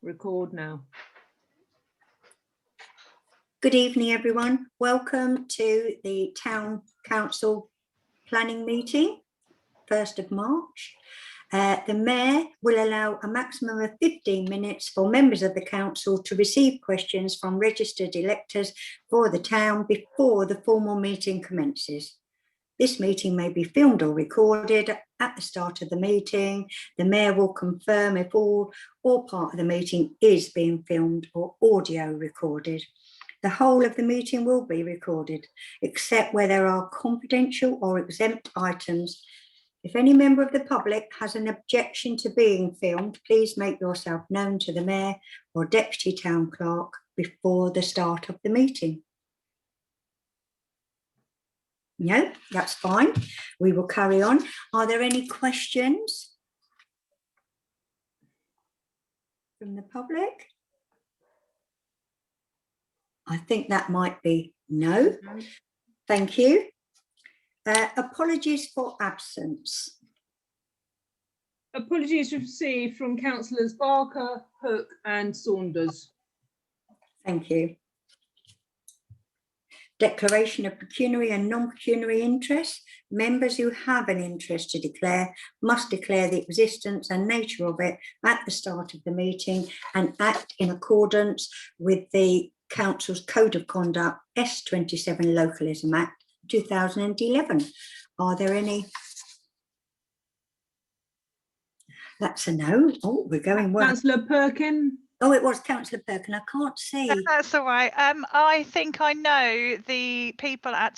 Record now. Good evening, everyone. Welcome to the Town Council planning meeting, 1st of March. The Mayor will allow a maximum of 15 minutes for members of the Council to receive questions from registered electors for the town before the formal meeting commences. This meeting may be filmed or recorded. At the start of the meeting, the Mayor will confirm if all or part of the meeting is being filmed or audio recorded. The whole of the meeting will be recorded, except where there are confidential or exempt items. If any member of the public has an objection to being filmed, please make yourself known to the Mayor or Deputy Town Clerk before the start of the meeting. No, that's fine. We will carry on. Are there any questions from the public? I think that might be no. Thank you. Apologies for absence. Apologies received from Councillors Barker, Hook and Saunders. Thank you. Declaration of pecuniary and non-pecuniary interest. Members who have an interest to declare must declare the existence and nature of it at the start of the meeting and act in accordance with the Council's Code of Conduct S27 Localism Act 2011. Are there any? That's a no. Oh, we're going well. Councillor Perkin. Oh, it was Councillor Perkin. I can't see. That's all right. I think I know the people at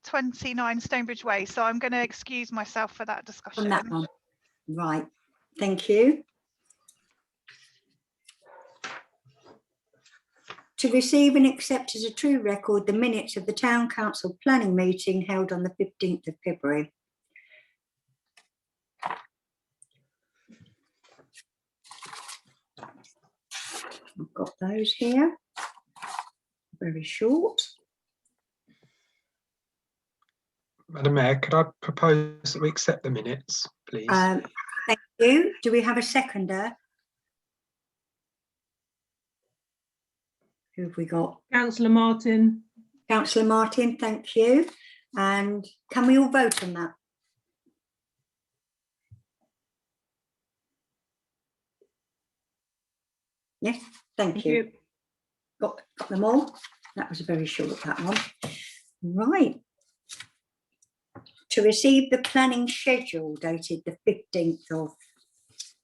29 Stonebridge Way, so I'm going to excuse myself for that discussion. On that one. Right. Thank you. To receive and accept as a true record the minutes of the Town Council planning meeting held on the 15th of February. I've got those here, very short. Madam Mayor, could I propose that we accept the minutes, please? Thank you. Do we have a seconder? Who have we got? Councillor Martin. Councillor Martin, thank you. And can we all vote on that? Yes, thank you. Got them all. That was very short, that one. Right. To receive the planning schedule dated the 15th of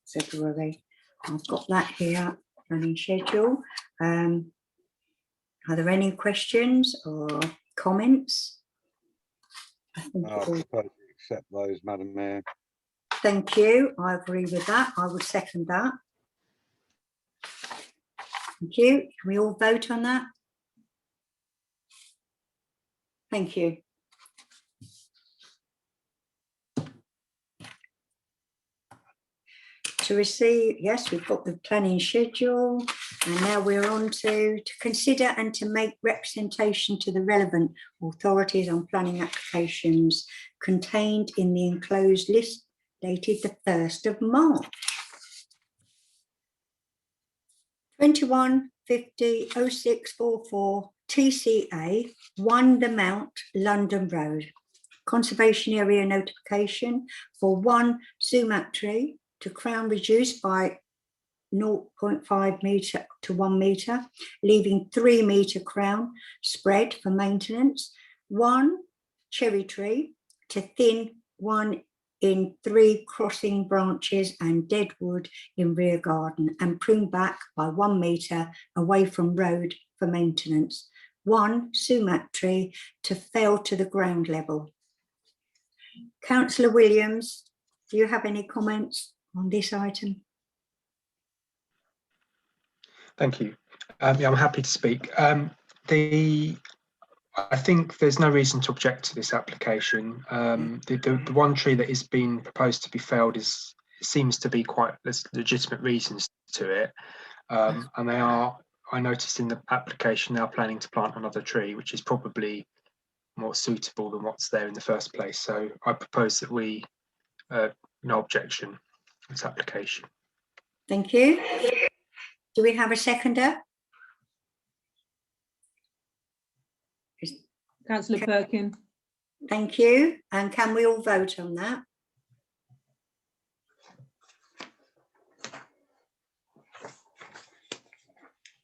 February. I've got that here, planning schedule. Are there any questions or comments? I propose to accept those, Madam Mayor. Thank you. I agree with that. I would second that. Thank you. Can we all vote on that? Thank you. To receive, yes, we've got the planning schedule, and now we're on to consider and to make representation to the relevant authorities on planning applications contained in the enclosed list dated the 1st of March. 2150-0644 TCA 1 The Mount, London Road. Conservation area notification for 1 sumac tree to crown reduced by 0.5 metre to 1 metre, leaving 3 metre crown spread for maintenance. 1 cherry tree to thin 1 in 3 crossing branches and dead wood in rear garden and prune back by 1 metre away from road for maintenance. 1 sumac tree to fell to the ground level. Councillor Williams, do you have any comments on this item? Thank you. Yeah, I'm happy to speak. I think there's no reason to object to this application. The one tree that is being proposed to be felled seems to be quite, there's legitimate reasons to it. And they are, I noticed in the application, they are planning to plant another tree, which is probably more suitable than what's there in the first place. So I propose that we, no objection to this application. Thank you. Do we have a seconder? Councillor Perkin. Thank you. And can we all vote on that?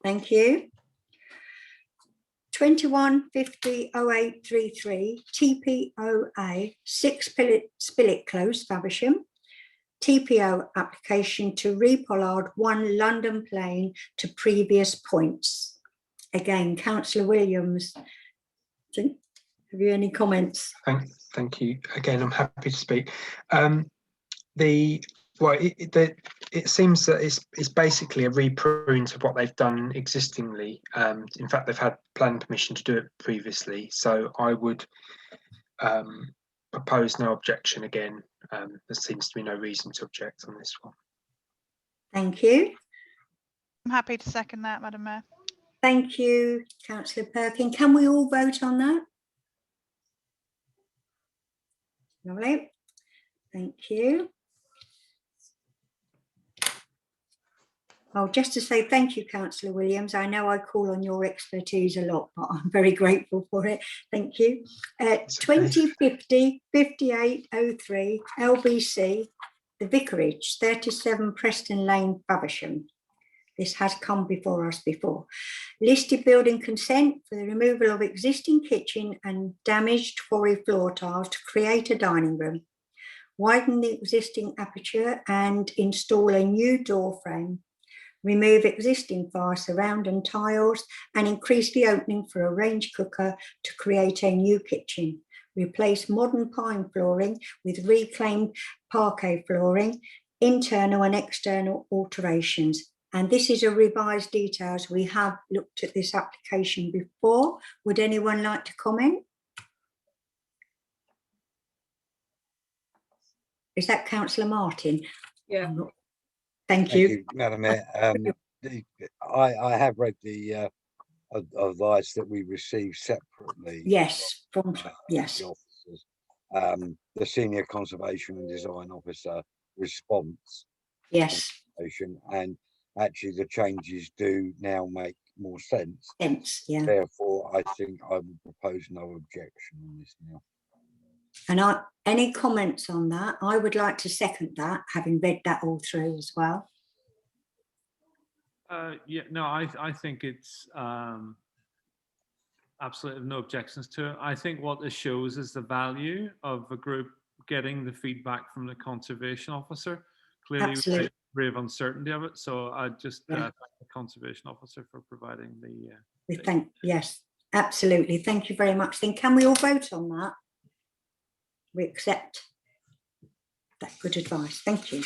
Thank you. 21500833 TPOA 6 Spilett Close, Faversham. TPO application to repollard 1 London Plain to previous points. Again, Councillor Williams, have you any comments? Thank you. Again, I'm happy to speak. It seems that it's basically a reprune to what they've done existingly. In fact, they've had planning permission to do it previously, so I would propose no objection again. There seems to be no reason to object on this one. Thank you. I'm happy to second that, Madam Mayor. Thank you, Councillor Perkin. Can we all vote on that? Lovely. Thank you. Oh, just to say thank you, Councillor Williams. I know I call on your expertise a lot, but I'm very grateful for it. Thank you. 2050-5803 LBC, the Vicarage, 37 Preston Lane, Faversham. This has come before us before. Listed building consent for the removal of existing kitchen and damaged quarry floor tiles to create a dining room. Widen the existing aperture and install a new door frame. Remove existing fire surround and tiles and increase the opening for a range cooker to create a new kitchen. Replace modern pine flooring with reclaimed parquet flooring, internal and external alterations. And this is a revised details. We have looked at this application before. Would anyone like to comment? Is that Councillor Martin? Yeah. Thank you. Madam Mayor. I have read the advice that we received separately. Yes, from yes. The officers, the Senior Conservation and Design Officer response. Yes. And actually the changes do now make more sense. Yeah. Therefore, I think I would propose no objection on this now. And any comments on that? I would like to second that, having read that all through as well. Yeah, no, I think it's absolutely no objections to it. I think what this shows is the value of a group getting the feedback from the conservation officer. Clearly, we have uncertainty of it. So I just thank the conservation officer for providing the. Yes, absolutely. Thank you very much. Then can we all vote on that? We accept that good advice. Thank you.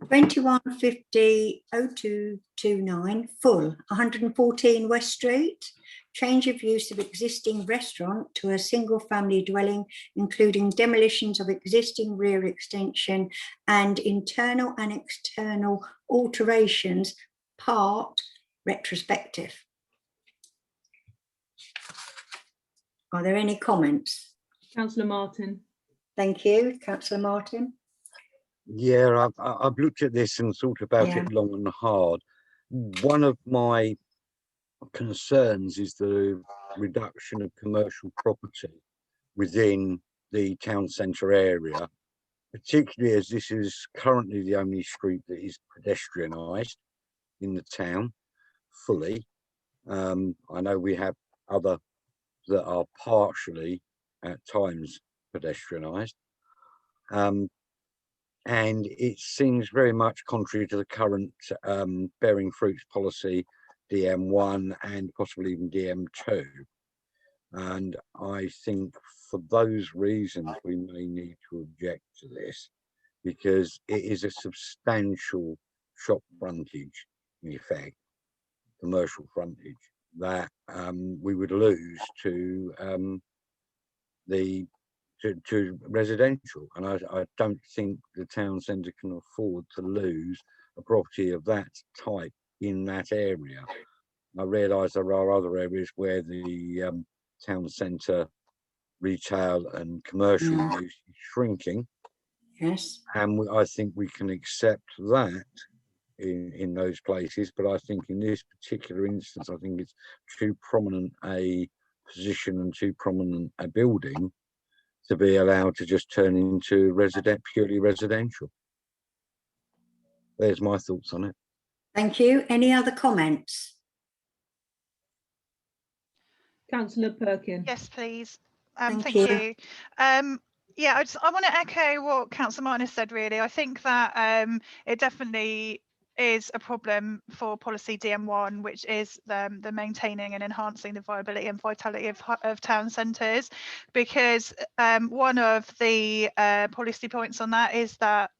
2150-0229 full 114 West Street. Change of use of existing restaurant to a single family dwelling, including demolitions of existing rear extension and internal and external alterations, part retrospective. Are there any comments? Councillor Martin. Thank you, Councillor Martin. Yeah, I've looked at this and thought about it long and hard. One of my concerns is the reduction of commercial property within the town centre area, particularly as this is currently the only street that is pedestrianised in the town fully. I know we have other that are partially at times pedestrianised. And it seems very much contrary to the current bearing fruits policy, DM1 and possibly even DM2. And I think for those reasons, we may need to object to this because it is a substantial shop frontage, in effect, commercial frontage, that we would lose to to residential, and I don't think the town centre can afford to lose a property of that type in that area. I realise there are other areas where the town centre retail and commercial use is shrinking, Yes. And I think we can accept that in those places. But I think in this particular instance, I think it's too prominent a position and too prominent a building to be allowed to just turn into purely residential. There's my thoughts on it. Thank you. Any other comments? Councillor Perkin. Yes, please. Thank Thank you. you. Yeah, I want to echo what Councillor Martin has said, really. I think that it definitely is a problem for policy DM1, which is the maintaining and enhancing the viability and vitality of town centres, because one of the policy points on that is that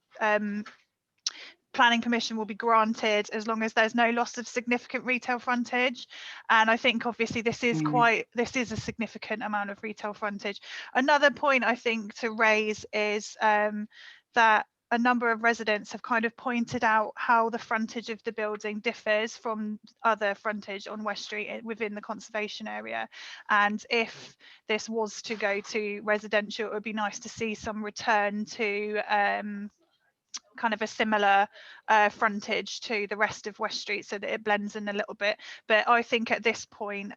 planning permission will be granted as long as there's no loss of significant retail frontage, and I think obviously this is a significant amount of retail frontage. Another point I think to raise is that a number of residents have kind of pointed out how the frontage of the building differs from other frontage on West Street within the conservation area, and if this was to go to residential, it would be nice to see some return to kind of a similar frontage to the rest of West Street, so that it blends in a little bit. But I think at this point,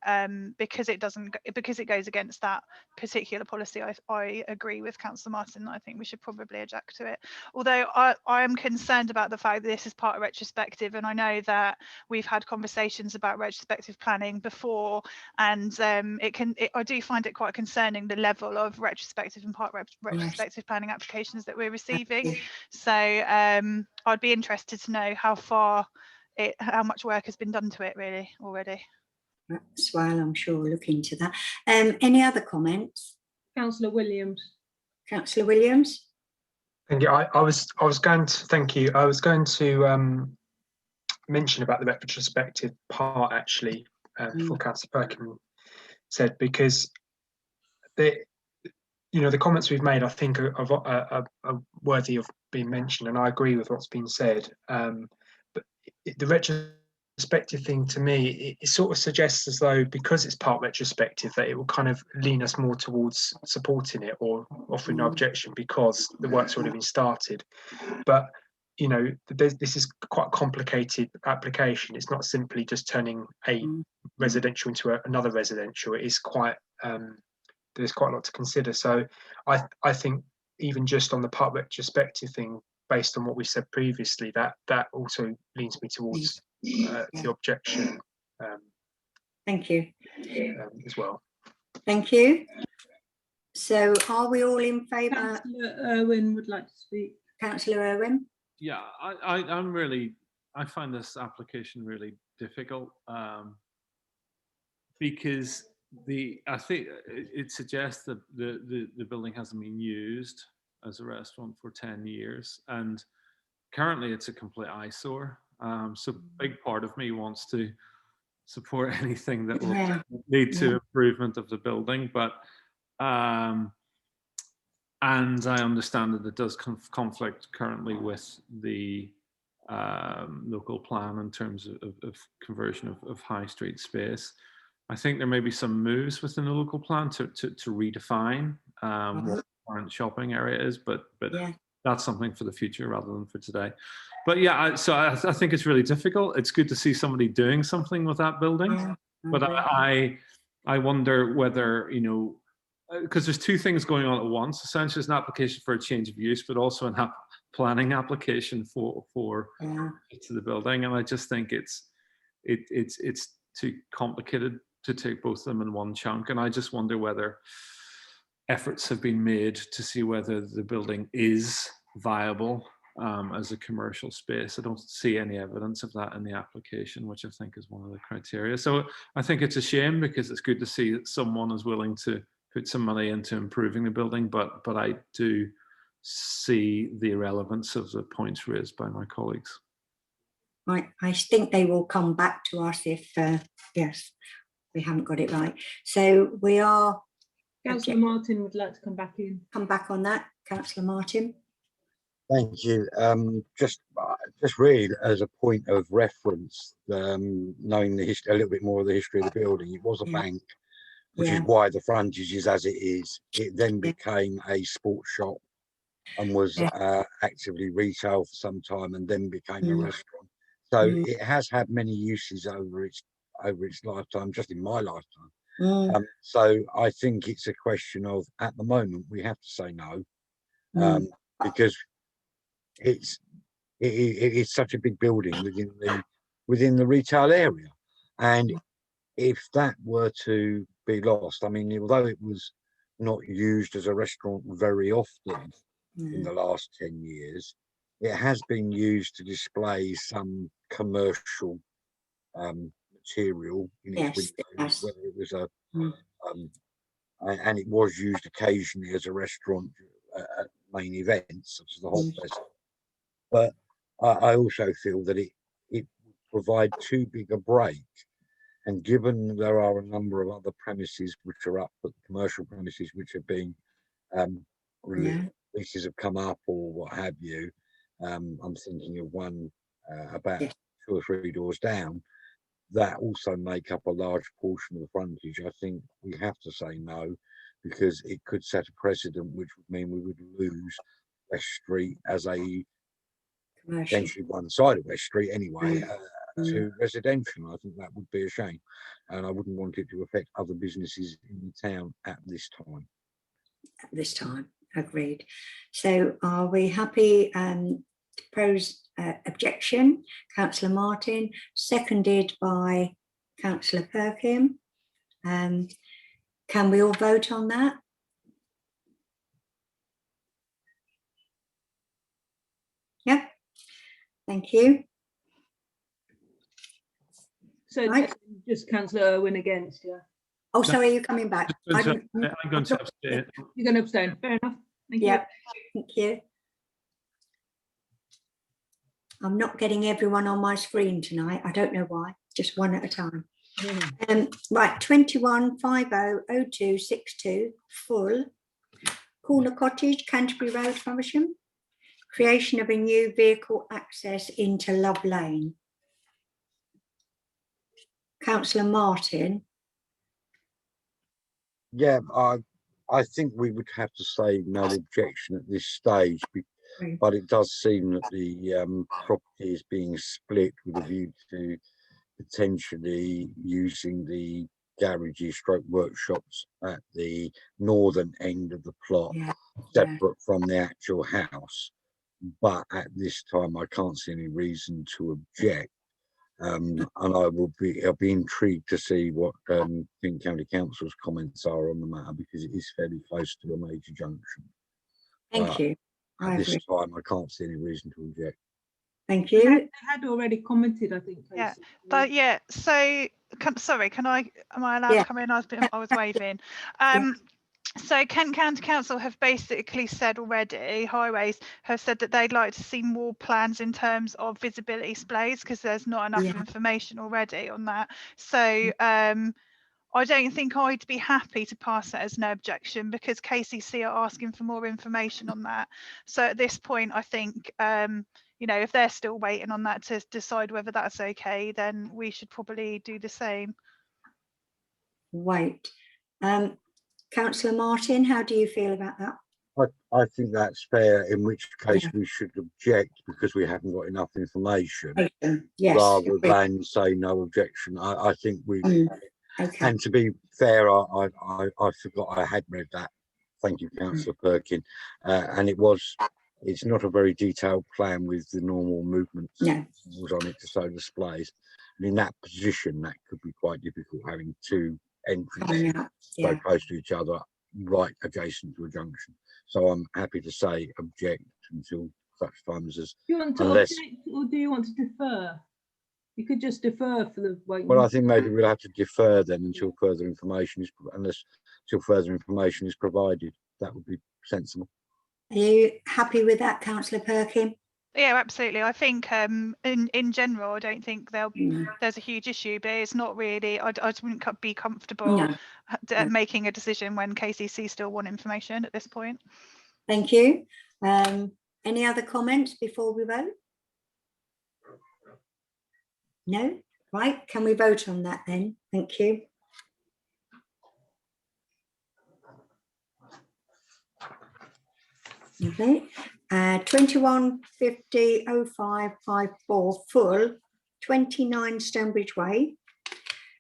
because it goes against that particular policy, I agree with Councillor Martin. I think we should probably object to it. Although I am concerned about the fact that this is part of retrospective, and I know that we've had conversations about retrospective planning before, and I do find it quite concerning, the level of retrospective and part retrospective planning applications that we're receiving. So I'd be interested to know how much work has been done to it really already. That's well, I'm sure we'll look into that. Any other comments? Councillor Williams. Councillor Williams. Thank you. I was going to thank you. I was going to mention about the retrospective part actually before Councillor Perkin said, because the comments we've made, I think, are worthy of being mentioned, and I agree with what's been said. But the retrospective thing, to me, it sort of suggests as though, because it's part retrospective, that it will kind of lean us more towards supporting it or offering no objection because the work's already been started. But this is quite a complicated application. It's not simply just turning a residential into another residential. It is quite there's quite a lot to consider. So I think even just on the part retrospective thing, based on what we said previously, that also leans me towards the objection. Thank you. As well. Thank you. So are we all in favour? Councillor Irwin would like to speak. Councillor Irwin. Yeah, I find this application really difficult because I think it suggests that the building hasn't been used as a restaurant for 10 years, and currently it's a complete eyesore. So a big part of me wants to support anything that will lead to improvement of the building, but and I understand that it does conflict currently with the local plan in terms of conversion of high street space. I think there may be some moves within the local plan to redefine what the current shopping area is, but that's something for the future rather than for today. But yeah, so I think it's really difficult. It's good to see somebody doing something with that building, but I wonder whether, because there's two things going on at once. Essentially, it's an application for a change of use, but also a planning application for to the building. And I just think it's too complicated to take both of them in one chunk. And I just wonder whether efforts have been made to see whether the building is viable as a commercial space. I don't see any evidence of that in the application, which I think is one of the criteria. So I think it's a shame, because it's good to see that someone is willing to put some money into improving the building, but I do see the irrelevance of the points raised by my colleagues. I think they will come back to us if, yes, we haven't got it right. So we are... Councillor Martin would like to come back in. Come back on that, Councillor Martin. Thank you. Just really as a point of reference, knowing the history, a little bit more of the history of the building, it was a bank, which is why the frontage is as it is. It then became a sports shop and was actively retail for some time and then became a restaurant. So it has had many uses over its lifetime, just in my lifetime. So I think it's a question of, at the moment, we have to say no, because it's such a big building within the retail area, and if that were to be lost, I mean, although it was not used as a restaurant very often in the last 10 years, it has been used to display some commercial material in its windows, whether it was and it was used occasionally as a restaurant at main events such as the Hot Fest. But I also feel that it provide too big a break. And given there are a number of other premises which are up, but commercial premises which have been leases have come up or what have you, I'm thinking of one about 2 or 3 doors down, that also make up a large portion of the frontage. I think we have to say no, because it could set a precedent which would mean we would lose West Street as a potentially one side of West Street anyway, to residential. I think that would be a shame, and I wouldn't want it to affect other businesses in the town at this time. At this time, agreed. So are we happy to propose objection? Councillor Martin, seconded by Councillor Perkin. Can we all vote on that? Yep. Thank you. So just Councillor Irwin against, yeah. Oh, sorry, you're coming back. I'm going to abstain. You're going to abstain. Fair enough. Thank you. Yeah, thank you. I'm not getting everyone on my screen tonight. I don't know why. Just one at a time. Right, 21500262 full. Corner Cottage, Canterbury Road, Faversham. Creation of a new vehicle access into Love Lane. Councillor Martin. Yeah, I think we would have to say no objection at this stage, but it does seem that the property is being split with a view to potentially using the garages stroke workshops at the northern end of the plot, separate from the actual house. But at this time, I can't see any reason to object. And I'll be intrigued to see what King County Council's comments are on the matter, because it is fairly close to a major junction. Thank you. At this time, I can't see any reason to object. Thank you. They had already commented, I think. Yeah, but yeah. So, sorry, am I allowed to come in? I was waving. So Kent County Council have basically said already, Highways have said that they'd like to see more plans in terms of visibility displays, because there's not enough information already on that. So I don't think I'd be happy to pass that as no objection, because KCC are asking for more information on that. So at this point, I think, you know, if they're still waiting on that to decide whether that's okay, then we should probably do the same. Wait. Councillor Martin, how do you feel about that? I think that's fair, in which case we should object because we haven't got enough information, rather than say no objection. I think we, and to be fair, I forgot I had read that. Thank you, Councillor Perkin. And it's not a very detailed plan with the normal movements on it to show displays. And in that position, that could be quite difficult, having two entrances so close to each other, right adjacent to a junction. So I'm happy to say object until such times as. Do you want to object, or do you want to defer? You could just defer for the waiting. Well, I think maybe we'll have to defer then until further information is, until further information is provided. That would be sensible. Are you happy with that, Councillor Perkin? Yeah, absolutely. I think in general, I don't think there's a huge issue, but it's not really. I just wouldn't be comfortable making a decision when KCC still want information at this point. Thank you. Any other comments before we vote? No? Right, can we vote on that then? Thank you. Okay. 2150-0554 full, 29 Stonebridge Way.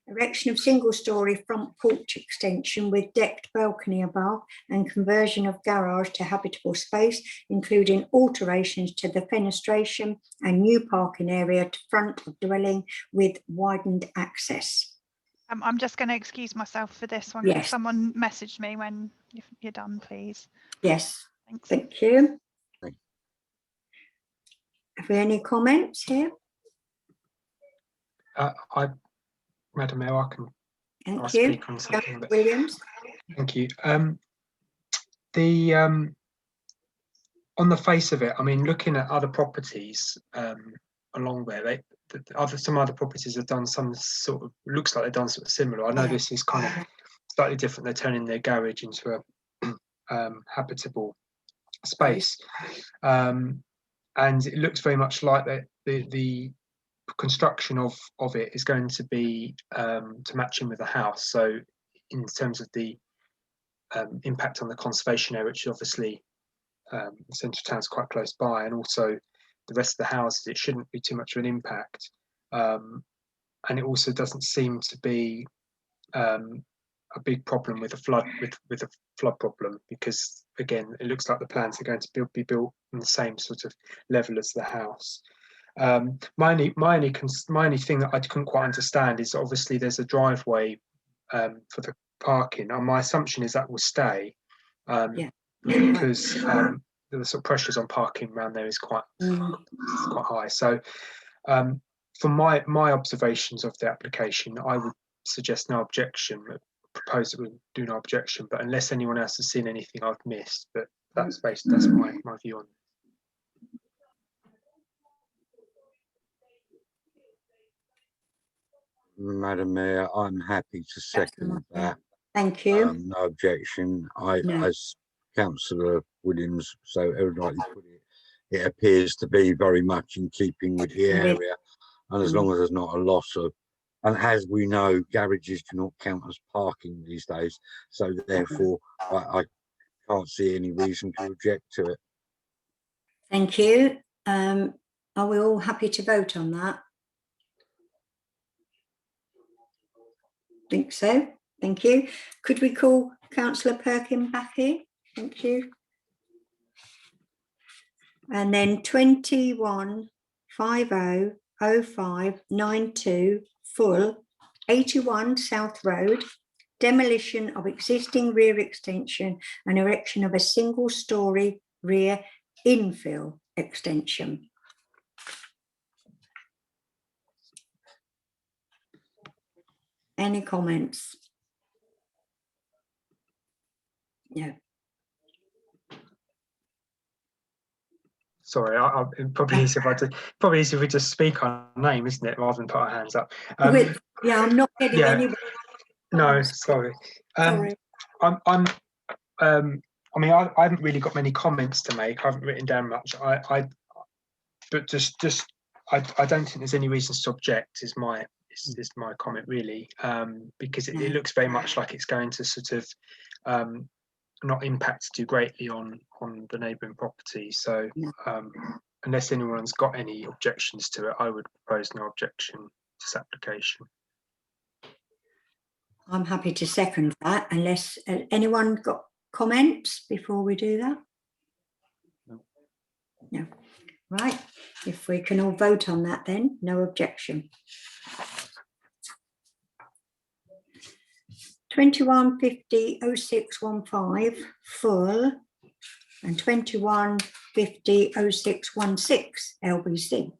Erection of single-storey front porch extension with decked balcony above and conversion of garage to habitable space, including alterations to the fenestration and new parking area to front of dwelling with widened access. I'm just going to excuse myself for this one. Yes. Someone messaged me when you're done, please. Yes. Thanks. Thank you. Have we any comments here? Madam Mayor, I can Thank you. speak on something. But Williams. thank you. On the face of it, I mean, looking at other properties along there, some other properties have done some sort of, looks like they've done something similar. I know this is kind of slightly different. They're turning their garage into a habitable space, and it looks very much like that the construction of it is going to be to match in with the house. So in terms of the impact on the conservation area, which is obviously central town's quite close by, and also the rest of the houses, it shouldn't be too much of an impact. And it also doesn't seem to be a big problem with a flood problem, because again, it looks like the plans are going to be built on the same sort of level as the house. My only thing that I couldn't quite understand is obviously there's a driveway for the parking, and my assumption is that will stay, because the sort of pressures on parking around there is quite high. So from my observations of the application, I would suggest no objection, propose that we do no objection, but unless anyone else has seen anything I've missed, but that's my view on it. Madam Mayor, I'm happy to second that. Thank you. No objection. As Councillor Williams so evidently put it, it appears to be very much in keeping with the area, and as long as there's not a loss of, and as we know, garages do not count as parking these days, so therefore I can't see any reason to object to it. Thank you. Are we all happy to vote on that? Think so. Thank you. Could we call Councillor Perkin back here? Thank you. And then 2150-0592 full, 81 South Road, demolition of existing rear extension and erection of a single-storey rear infill extension. Any comments? No. Sorry, probably easier if we just speak our name, isn't it, rather than put our hands up. Yeah, I'm not getting any. No, sorry. Sorry. I mean, I haven't really got many comments to make. I haven't written down much. I don't think there's any reasons to object. Is my comment really? Because it looks very much like it's going to sort of not impact too greatly on the neighbouring property. So unless anyone's got any objections to it, I would propose no objection to this application. I'm happy to second that, unless anyone got comments before we do that? No. Right, if we can all vote on that then, no objection. 2150-0615 full and 2150-0616 LBC.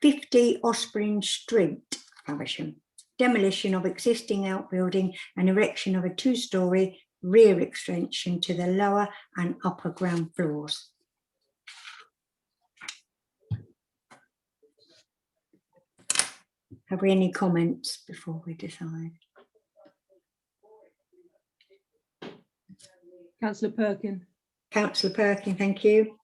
50 Osprey Street, Faversham. Demolition of existing outbuilding and erection of a two-storey rear extension to the lower and upper ground floors. Have we any comments before we decide? Councillor Perkin. Councillor Perkin, thank you.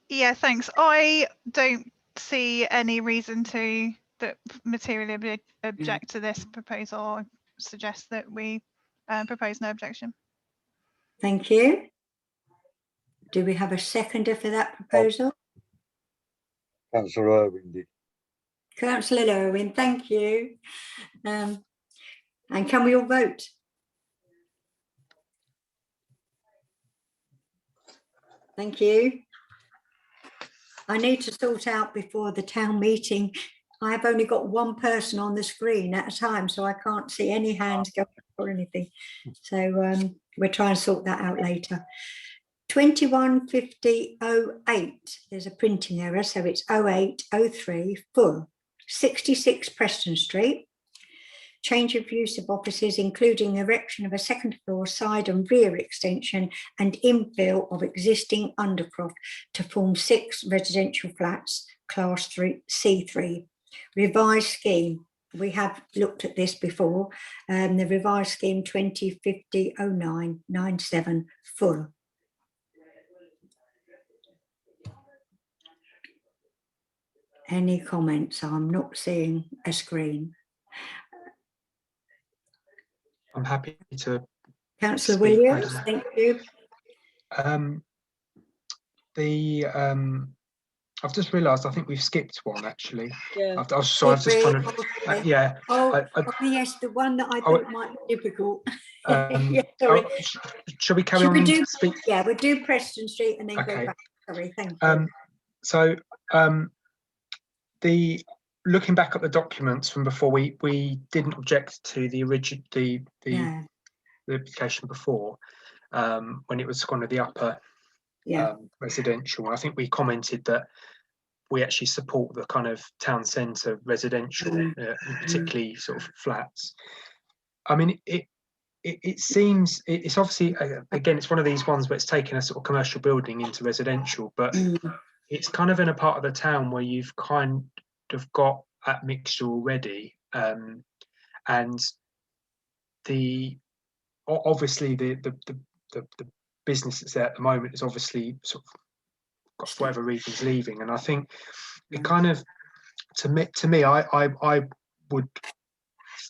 Yeah, thanks. I don't see any reason to materially object to this proposal. I suggest that we propose no objection. Thank you. Do we have a seconder for that proposal? Councillor Irwin did. Councillor Irwin, thank you. And can we all vote? Thank you. I need to sort out before the town meeting. I have only got one person on the screen at a time, so I can't see any hands going up or anything. So we'll try and sort that out later. 215008, there's a printing error, so it's 0803 full, 66 Preston Street. Change of use of offices, including erection of a second floor side and rear extension and infill of existing undercroft to form 6 residential flats, class 3 C3. Revised scheme. We have looked at this before. The revised scheme 2050-0997 full. Any comments? I'm not seeing a screen. I'm happy to. Councillor Williams, thank you. I've just realised I think we've skipped one actually. Yeah. I've just trying to. Yeah. Oh, yes, the one that I thought might be difficult. Yeah, sorry. Shall we carry Should on? we do, speak? yeah, we'll do Preston Street and then Okay. go back. Sorry, thank you. So looking back at the documents from before, we didn't object to the original the application before when it was kind of the upper residential. I think we commented that we actually support the kind of town centre residential, particularly sort of flats. I mean, it seems it's obviously again it's one of these ones where it's taken a sort of commercial building into residential, but it's kind of in a part of the town where you've kind of got that mixture already, and obviously the business that's there at the moment is obviously sort of got for whatever reasons leaving, and I think it kind of to me I would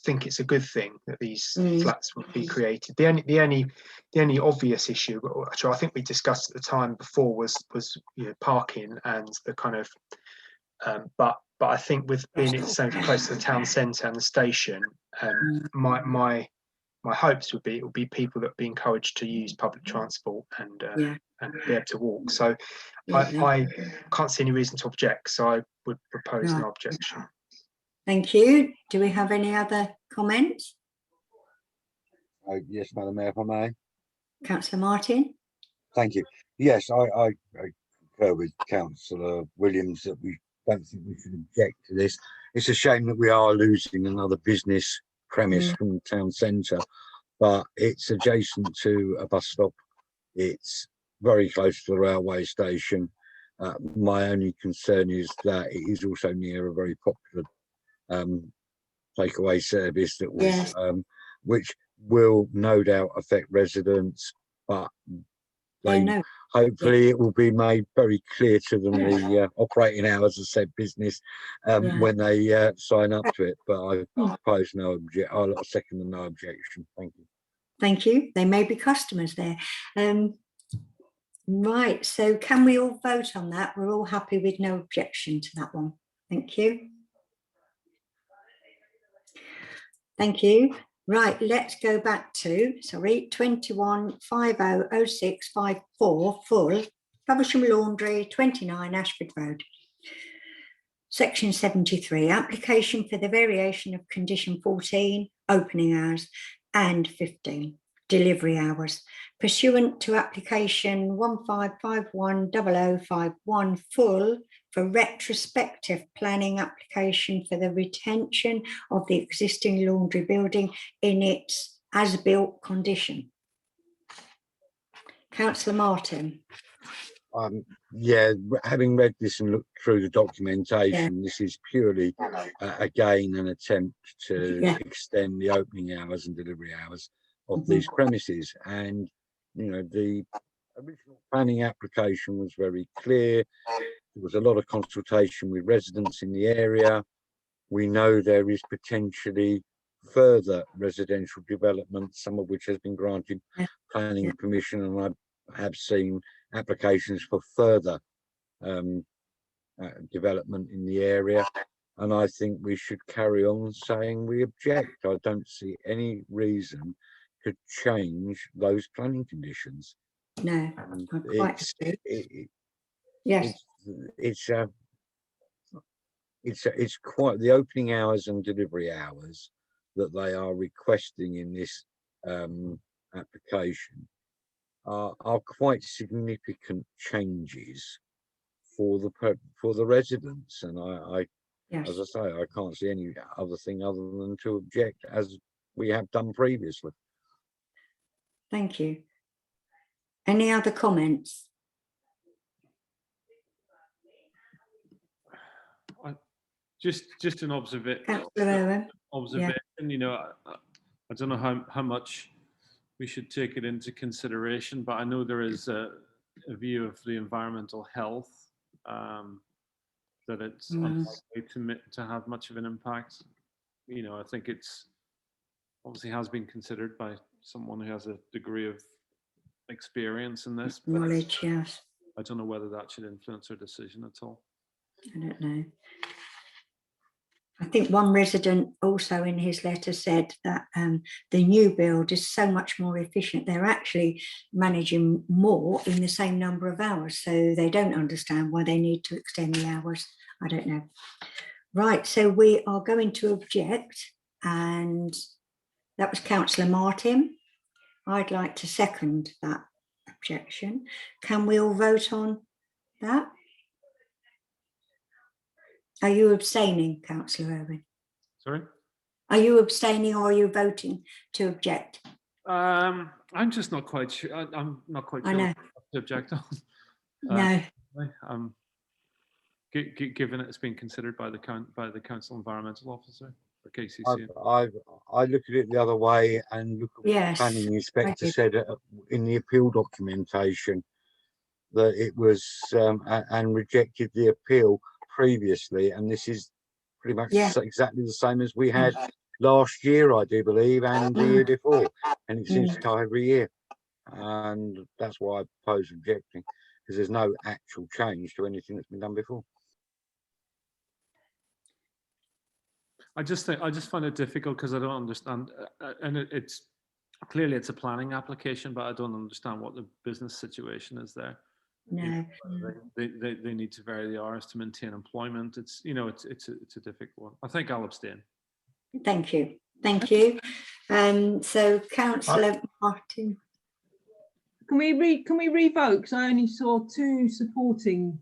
think it's a good thing that these flats would be created. The only obvious issue, which I think we discussed at the time before, was parking and the kind of but I think with being it's so close to the town centre and the station, my hopes would be it would be people that would be encouraged to use public transport and be able to walk. So I can't see any reason to object. So I would propose no objection. Thank you. Do we have any other comments? Yes, Madam Mayor, if I may. Councillor Martin. Thank you. Yes, I concur with Councillor Williams that we don't think we should object to this. It's a shame that we are losing another business premise from the town centre, but it's adjacent to a bus stop. It's very close to the railway station. My only concern is that it is also near a very popular takeaway service that was, which will no doubt affect residents, but hopefully it will be made very clear to them the operating hours of said business when they sign up to it. But I propose no objection. I'll second the no objection. Thank you. Thank you. They may be customers there. Right, so can we all vote on that? We're all happy with no objection to that one. Thank you. Thank you. Right, let's go back to, 21500654 full, Faversham Laundry, 29 Ashford Road. Section 73, application for the variation of condition 14, opening hours, and 15, delivery hours, pursuant to application 15510051 full for retrospective planning application for the retention of the existing laundry building in its as-built condition. Councillor Martin. Yeah, having read this and looked through the documentation, this is purely again an attempt to extend the opening hours and delivery hours of these premises. And the original planning application was very clear. There was a lot of consultation with residents in the area. We know there is potentially further residential development, some of which has been granted planning permission, and I have seen applications for further development in the area. And I think we should carry on saying we object. I don't see any reason to change those planning conditions. No, I quite agree. Yes. It's quite the opening hours and delivery hours that they are requesting in this application are quite significant changes for the residents, and I Yes. as I say, I can't see any other thing other than to object, as we have done previously. Thank you. Any other comments? Just an observation. Councillor Observation. You know, I don't know how much we should take it into consideration, but I know there is a view of the environmental health that it's unlikely to have much of an impact. You know, I think it's obviously has been considered by someone who has a degree of experience in this. Knowledge, yes. I don't know whether that should influence our decision at all. I don't know. I think one resident also in his letter said that the new build is so much more efficient. They're actually managing more in the same number of hours, so they don't understand why they need to extend the hours. I don't know. Right, so we are going to object, and that was Councillor Martin. I'd like to second that objection. Can we all vote on that? Are you abstaining, Councillor Irwin? Sorry? Are you abstaining or are you voting to object? I'm just not quite sure. I'm not quite sure what to object on. No. Given it's been considered by the council environmental officer or KCC. I look at it the other way and look at what the planning inspector said in the appeal documentation, that it was and rejected the appeal previously, and this is pretty much exactly the same as we had last year, I do believe, and the year before, and it seems to go every year, and that's why I propose objecting, because there's no actual change to anything that's been done before. I just find it difficult because I don't understand, and it's clearly it's a planning application, but I don't understand what the business situation is there. No. They need to vary the hours to maintain employment. It's, you know, it's a difficult one. I think I'll abstain. Thank you. Thank you. So Councillor Martin. Can we revote? Because I only saw 2 supporting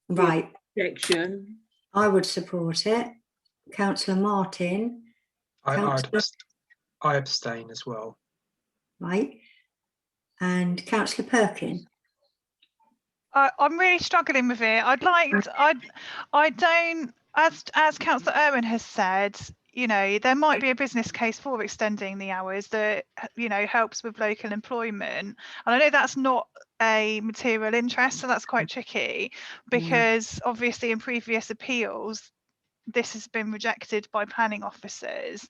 the objection. I would support it. Councillor Martin. I abstain as well. Right. And Councillor Perkin. I'm really struggling with it. I don't, as Councillor Irwin has said, you know, there might be a business case for extending the hours that, you know, helps with local employment. And I know that's not a material interest, so that's quite tricky, because obviously in previous appeals, this has been rejected by planning officers.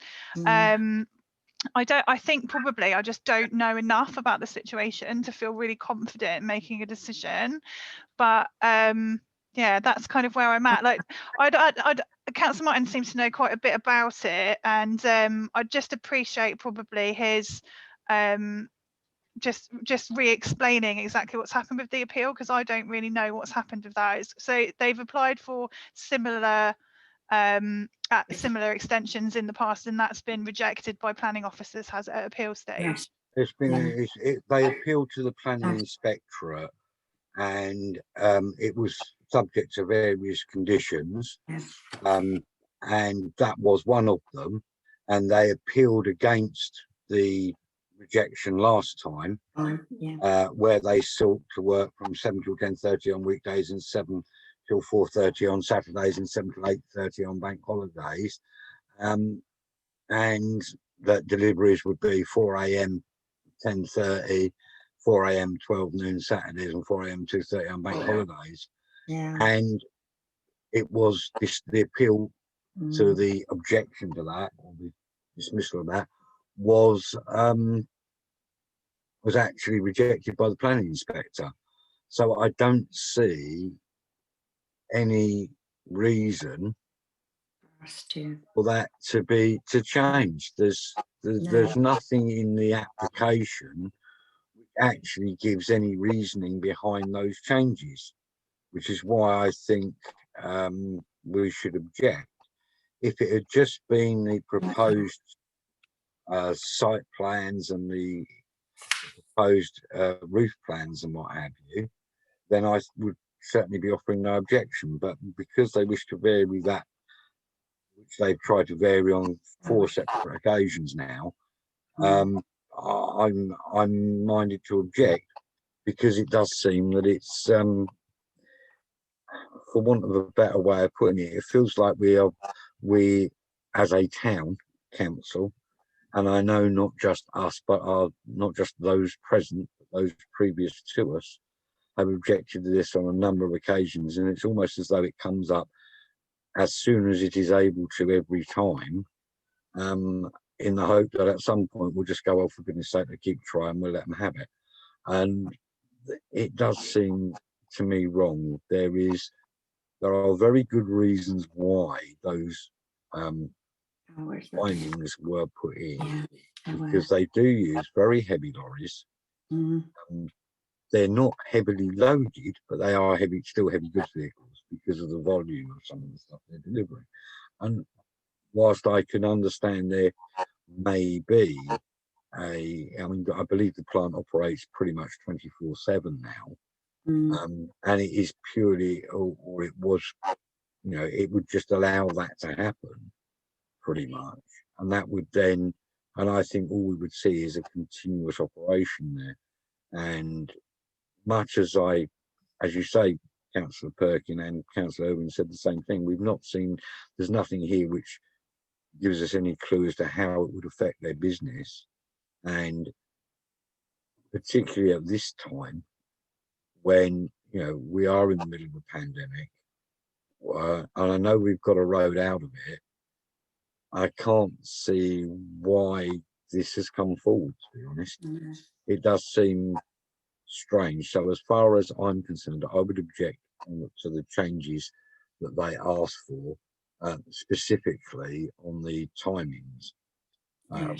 I think probably I just don't know enough about the situation to feel really confident in making a decision. But yeah, that's kind of where I'm at. Like, Councillor Martin seems to know quite a bit about it, and I'd just appreciate probably his just re-explaining exactly what's happened with the appeal, because I don't really know what's happened with that. So they've applied for similar extensions in the past, and that's been rejected by planning officers at appeal stage. Yes. It's been they appealed to the planning inspectorate, and it was subject to various conditions, and that was one of them, and they appealed against the rejection last time, where they sought to work from 7 till 10:30 on weekdays and 7 till 4:30 on Saturdays and 7 till 8:30 on bank holidays, and that deliveries would be 4 a.m. 10:30, 4 a.m. 12 noon Saturdays, and 4 a.m. 2:30 on bank holidays. And it was the appeal to the objection to that, or the dismissal of that, was actually rejected by the planning inspector. So I don't see any reason for that to change. There's nothing in the application which actually gives any reasoning behind those changes, which is why I think we should object. If it had just been the proposed site plans and the proposed roof plans and what have you, then I would certainly be offering no objection. But because they wish to vary that, which they've tried to vary on 4 separate occasions now, I'm minded to object, because it does seem that it's, for want of a better way of putting it, it feels like we as a town council, and I know not just us, but not just those present, but those previous to us, have objected to this on a number of occasions, and it's almost as though it comes up as soon as it is able to every time, in the hope that at some point we'll just go, oh, for goodness sake, they keep trying, we'll let them have it. And it does seem to me wrong. There are very good reasons why those findings were put in, because they do use very heavy lorries. They're not heavily loaded, but they are still heavy goods vehicles because of the volume of some of the stuff they're delivering. And whilst I can understand there may be I believe the plant operates pretty much 24/7 now, and it is purely, or it was, it would just allow that to happen pretty much, and that would then, and I think all we would see is a continuous operation there. And much as you say, Councillor Perkin and Councillor Irwin said the same thing, we've not seen, there's nothing here which gives us any clue as to how it would affect their business. And particularly at this time, when we are in the middle of a pandemic, and I know we've got a road out of it, I can't see why this has come forward, to be honest. It does seem strange. So as far as I'm concerned, I would object to the changes that they asked for, specifically on the timings,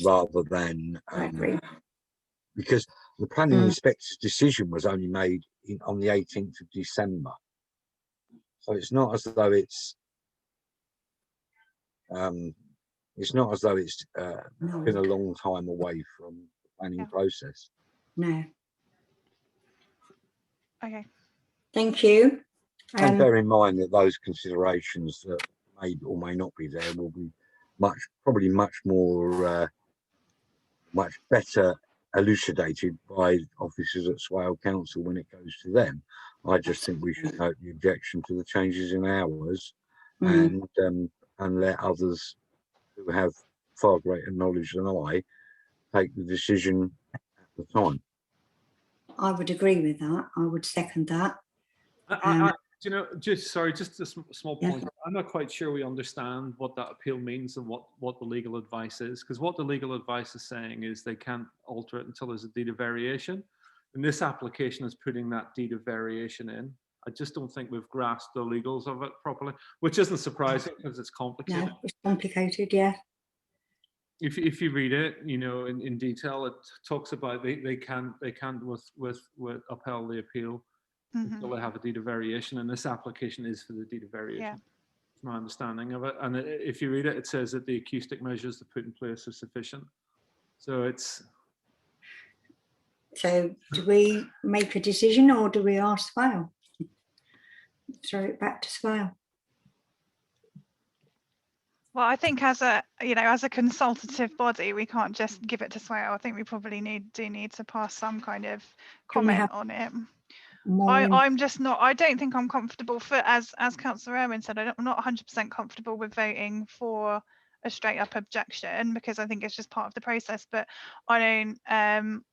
rather than because the planning inspector's decision was only made on the 18th of December. So it's not as though it's been a long time away from the planning process. No. Okay. Thank you. And bear in mind that those considerations that may or may not be there will be probably much more, much better elucidated by officers at Swale Council when it goes to them. I just think we should note the objection to the changes in hours, and let others who have far greater knowledge than I take the decision at the time. I would agree with that. I would second that. Just a small point. Yeah. I'm not quite sure we understand what that appeal means and what the legal advice is, because what the legal advice is saying is they can't alter it until there's a deed of variation. And this application is putting that deed of variation in. I just don't think we've grasped the legals of it properly, which isn't surprising because it's complicated. No, it's complicated, yeah. If you read it, in detail, it talks about they can't upheld the appeal until they have a deed of variation, and this application is for the deed of variation. Yeah. That's my understanding of it. And if you read it, it says that the acoustic measures to put in place are sufficient. So it's. So do we make a decision, or do we ask Swale? Throw it back to Swale. Well, I think as a consultative body, we can't just give it to Swale. I think we probably do need to pass some kind of comment on it. I'm just not. I don't think I'm comfortable as Councillor Irwin said. I'm not 100% comfortable with voting for a straight up objection, because I think it's just part of the process. But I don't.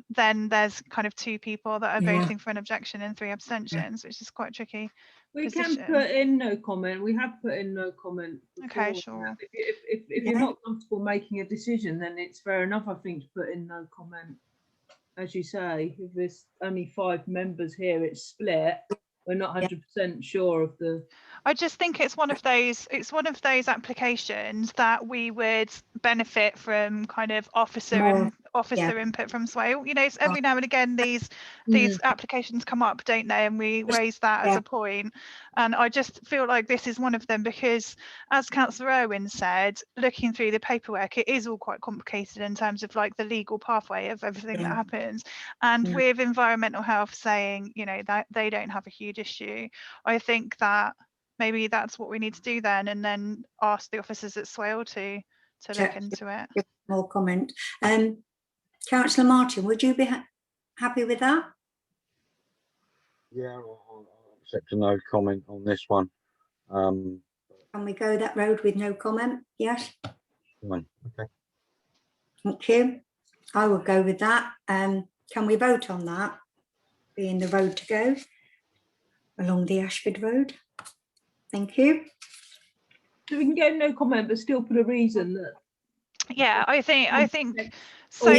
Then there's kind of 2 people that are voting for an objection and 3 abstentions, which is quite tricky. We can put in no comment. We have put in no comment before. Okay, sure. If you're not comfortable making a decision, then it's fair enough, I think, to put in no comment. as you say, if there's only 5 members here, it's split. We're not 100% sure of the. I just think it's one of those applications that we would benefit from kind of officer input from Swale. You know, every now and again these applications come up, don't they? And we raise that as a point. And I just feel like this is one of them because, as Councillor Irwin said, looking through the paperwork, it is all quite complicated in terms of like the legal pathway of everything that happens. And with environmental health saying, you know, that they don't have a huge issue, I think that maybe that's what we need to do then, and then ask the officers at Swale to look into it. More comment. Councillor Martin, would you be happy with that? Yeah, I'll accept a no comment on this one. Can we go that road with no comment? Yes. Fine. Okay. Thank you. I will go with that. Can we vote on that? Being the road to go along the Ashford Road. Thank you. So we can go no comment, but still put a reason that. Yeah, I think so.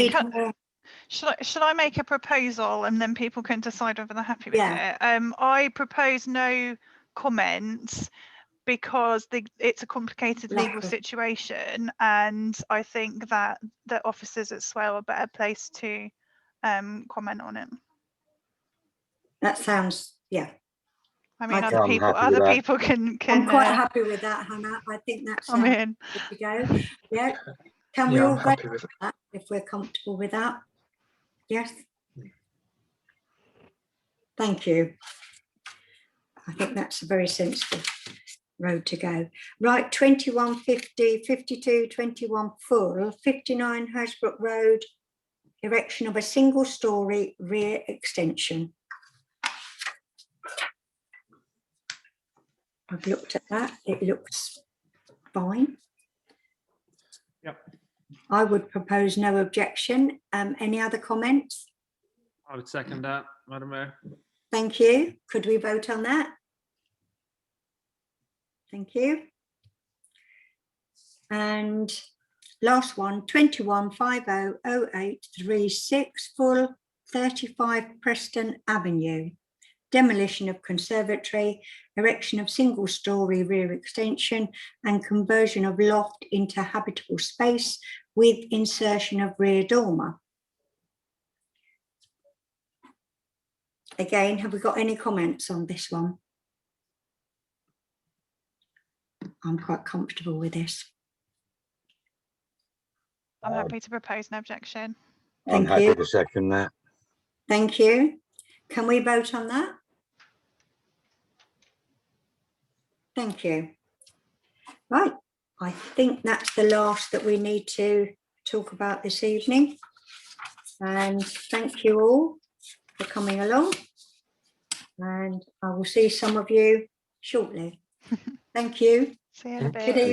Shall I make a proposal and then people can decide whether they're happy with it? I propose no comments because it's a complicated legal situation, and I think that the officers at Swale are better placed to comment on it. That sounds, I mean, other people can. I'm quite happy with that, Hannah. I think that's good to go. Yeah. Can we all vote with that if we're comfortable with that? Yes. Thank you. I think that's a very sensible road to go. Right, 2150, 52, 21 full, 59 Hasbrook Road, erection of a single-storey rear extension. I've looked at that. It looks fine. Yep. I would propose no objection. Any other comments? I would second that, Madam Mayor. Thank you. Could we vote on that? Thank you. And last one, 21500836 full 35 Preston Avenue. Demolition of conservatory, erection of single-storey rear extension and conversion of loft into habitable space with insertion of rear dormer. Again, have we got any comments on this one? I'm quite comfortable with this. I'm happy to propose no objection. I'm happy to second that. Thank you. Can we vote on that? Thank you. Right, I think that's the last that we need to talk about this evening. And thank you all for coming along. And I will see some of you shortly. Thank you. See you in a bit.